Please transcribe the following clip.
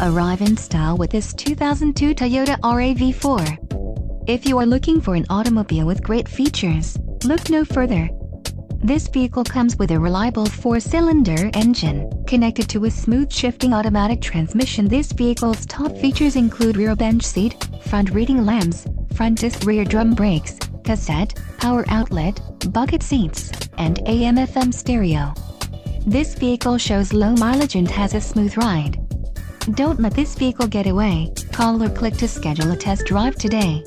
Arrive in style with this 2002 Toyota RAV4. If you are looking for an automobile with great features, look no further. This vehicle comes with a reliable 4-cylinder engine, connected to a smooth shifting automatic transmission. This vehicle's top features include rear bench seat, front reading lamps, front disc rear drum brakes, cassette, power outlet, bucket seats, and AM/FM stereo. This vehicle shows low mileage and has a smooth ride. Don't let this vehicle get away. Call or click to schedule a test drive today.